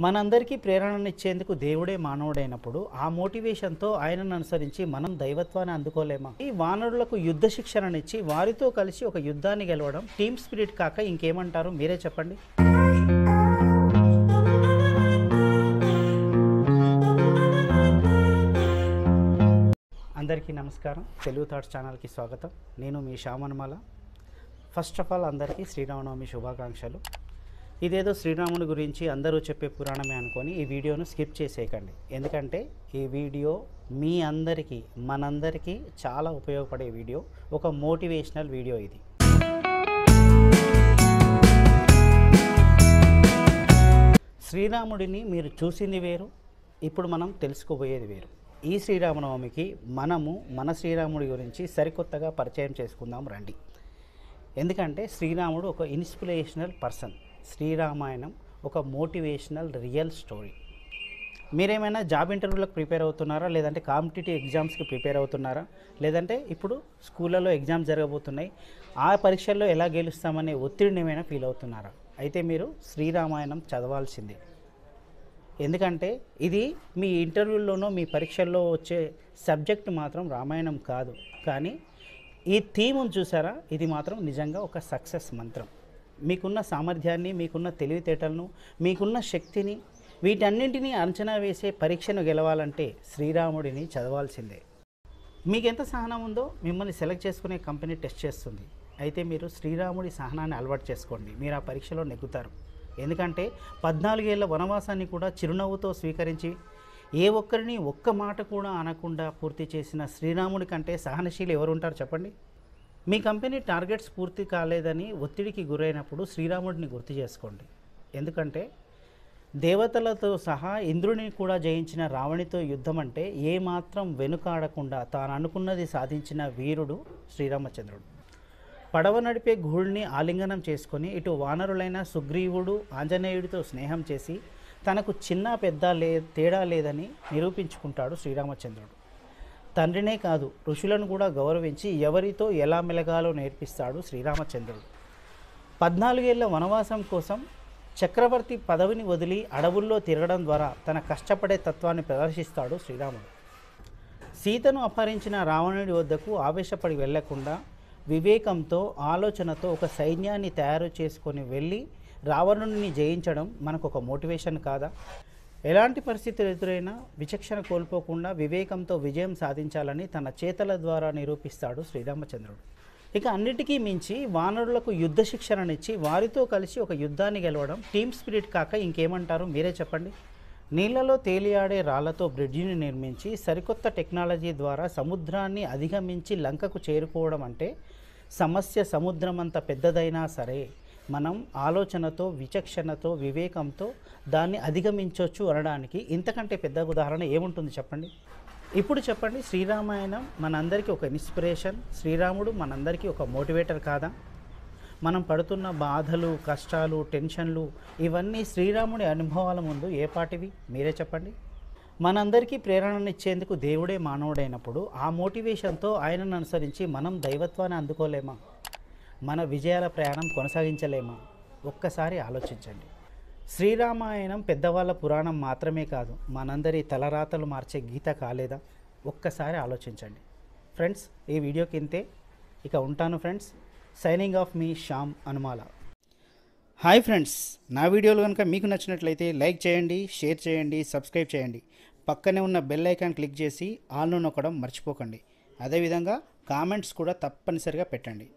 మనందరికీ ప్రేరణనిచ్చేందుకు దేవుడే మానవుడైనప్పుడు ఆ మోటివేషన్తో ఆయనను అనుసరించి మనం దైవత్వాన్ని అందుకోలేమా? ఈ వానరులకు యుద్ధ శిక్షణనిచ్చి వారితో కలిసి ఒక యుద్ధాన్ని గెలవడం టీమ్ స్పిరిట్ కాక ఇంకేమంటారు? మీరే చెప్పండి. అందరికీ నమస్కారం. తెలుగు థాట్స్ ఛానల్కి స్వాగతం. నేను మీ శ్యామన్మల. ఫస్ట్ ఆఫ్ ఆల్ అందరికీ శ్రీరామనవమి శుభాకాంక్షలు. ఇదేదో శ్రీరాముడి గురించి అందరూ చెప్పే పురాణమే అనుకొని ఈ వీడియోను స్కిప్ చేసేయకండి. ఎందుకంటే ఈ వీడియో మీ అందరికీ మనందరికీ చాలా ఉపయోగపడే వీడియో, ఒక మోటివేషనల్ వీడియో ఇది. శ్రీరాముడిని మీరు చూసింది వేరు, ఇప్పుడు మనం తెలుసుకోబోయేది వేరు. ఈ శ్రీరామనవమికి మనము మన శ్రీరాముడి గురించి సరికొత్తగా పరిచయం చేసుకుందాం రండి. ఎందుకంటే శ్రీరాముడు ఒక ఇన్స్పిరేషనల్ పర్సన్. శ్రీరామాయణం ఒక మోటివేషనల్ రియల్ స్టోరీ. మీరేమైనా జాబ్ ఇంటర్వ్యూలకు ప్రిపేర్ అవుతున్నారా, లేదంటే కాంపిటేటివ్ ఎగ్జామ్స్కి ప్రిపేర్ అవుతున్నారా, లేదంటే ఇప్పుడు స్కూళ్ళలో ఎగ్జామ్స్ జరగబోతున్నాయి, ఆ పరీక్షల్లో ఎలా గెలుస్తామనే ఒత్తిడిని ఏమైనా ఫీల్ అవుతున్నారా? అయితే మీరు శ్రీరామాయణం చదవాల్సిందే. ఎందుకంటే ఇది మీ ఇంటర్వ్యూల్లోనో మీ పరీక్షల్లో వచ్చే సబ్జెక్ట్ మాత్రం రామాయణం కాదు, కానీ ఈ థీమ్ను చూసారా, ఇది మాత్రం నిజంగా ఒక సక్సెస్ మంత్రం. మీకున్న సామర్థ్యాన్ని, మీకున్న తెలివితేటలను, మీకున్న శక్తిని, వీటన్నింటినీ అంచనా వేసే పరీక్షను గెలవాలంటే శ్రీరాముడిని చదవాల్సిందే. మీకెంత సహనం ఉందో మిమ్మల్ని సెలెక్ట్ చేసుకునే కంపెనీ టెస్ట్ చేస్తుంది. అయితే మీరు శ్రీరాముడి సహనాన్ని అలవాటు చేసుకోండి, మీరు ఆ పరీక్షలో నెగ్గుతారు. ఎందుకంటే 14 ఏళ్ల వనవాసాన్ని కూడా చిరునవ్వుతో స్వీకరించి ఏ ఒక్కరిని ఒక్క మాట కూడా అనకుండా పూర్తి చేసిన శ్రీరాముడి కంటే సహనశీలి ఎవరు ఉంటారు చెప్పండి? మీ కంపెనీ టార్గెట్స్ పూర్తి కాలేదని ఒత్తిడికి గురైనప్పుడు శ్రీరాముడిని గుర్తు చేసుకోండి. ఎందుకంటే దేవతలతో సహా ఇంద్రుని కూడా జయించిన రావణితో యుద్ధం అంటే ఏమాత్రం వెనుకాడకుండా తాను అనుకున్నది సాధించిన వీరుడు శ్రీరామచంద్రుడు. పడవ నడిపే గూఢ్ని ఆలింగనం చేసుకొని ఇటు వానరులైన సుగ్రీవుడు ఆంజనేయుడితో స్నేహం చేసి తనకు చిన్న పెద్ద తేడా లేదని నిరూపించుకుంటాడు శ్రీరామచంద్రుడు. తండ్రినే కాదు, ఋషులను కూడా గౌరవించి ఎవరితో ఎలా మెలగాలో నేర్పిస్తాడు శ్రీరామచంద్రుడు. 14 ఏళ్ల వనవాసం కోసం చక్రవర్తి పదవిని వదిలి అడవుల్లో తిరగడం ద్వారా తన కష్టపడే తత్వాన్ని ప్రదర్శిస్తాడు శ్రీరాముడు. సీతను అపహరించిన రావణుడి వద్దకు ఆవేశపడి వెళ్లకుండా వివేకంతో, ఆలోచనతో ఒక సైన్యాన్ని తయారు చేసుకొని వెళ్ళి రావణుడిని జయించడం మనకు ఒక మోటివేషన్ కాదా? ఎలాంటి పరిస్థితులు ఎదురైనా విచక్షణ కోల్పోకుండా వివేకంతో విజయం సాధించాలని తన చేతల ద్వారా నిరూపిస్తాడు శ్రీరామచంద్రుడు. ఇక అన్నిటికీ మించి వానరులకు యుద్ధ శిక్షణనిచ్చి వారితో కలిసి ఒక యుద్ధాన్ని గెలవడం టీమ్ స్పిరిట్ కాక ఇంకేమంటారు? మీరే చెప్పండి. నీళ్లలో తేలియాడే రాళ్లతో బ్రిడ్జిని నిర్మించి సరికొత్త టెక్నాలజీ ద్వారా సముద్రాన్ని అధిగమించి లంకకు చేరుకోవడం అంటే సమస్య సముద్రమంత పెద్దదైనా సరే మనం ఆలోచనతో, విచక్షణతో, వివేకంతో దాన్ని అధిగమించవచ్చు అనడానికి ఇంతకంటే పెద్ద ఉదాహరణ ఏముంటుంది చెప్పండి? ఇప్పుడు చెప్పండి, శ్రీరామాయణం మనందరికీ ఒక ఇన్స్పిరేషన్, శ్రీరాముడు మనందరికీ ఒక మోటివేటర్ కాదా? మనం పడుతున్న బాధలు, కష్టాలు, టెన్షన్లు ఇవన్నీ శ్రీరాముడి అనుభవాల ముందు ఏ పాటివి? మీరే చెప్పండి. మనందరికీ ప్రేరణనిచ్చేందుకు దేవుడే మానవుడైనప్పుడు ఆ మోటివేషన్తో ఆయనను అనుసరించి మనం దైవత్వాన్ని అందుకోలేమా? మన విజయాల ప్రయాణం కొనసాగించలేమా? ఒక్కసారి ఆలోచించండి. శ్రీరామాయణం పెద్దవాళ్ళ పురాణం మాత్రమే కాదు, మనందరి తలరాతలు మార్చే గీత కాలేదా? ఒక్కసారి ఆలోచించండి. ఫ్రెండ్స్, ఈ వీడియోకి ఇంతే. ఇక ఉంటాను ఫ్రెండ్స్. సైనింగ్ ఆఫ్ మీ శ్యామ్ అనుమాల. హాయ్ ఫ్రెండ్స్, నా వీడియోలు కనుక మీకు నచ్చినట్లయితే లైక్ చేయండి, షేర్ చేయండి, సబ్స్క్రైబ్ చేయండి. పక్కనే ఉన్న బెల్ ఐకాన్ క్లిక్ చేసి ఆల్ను నొక్కడం మర్చిపోకండి. అదేవిధంగా కామెంట్స్ కూడా తప్పనిసరిగా పెట్టండి.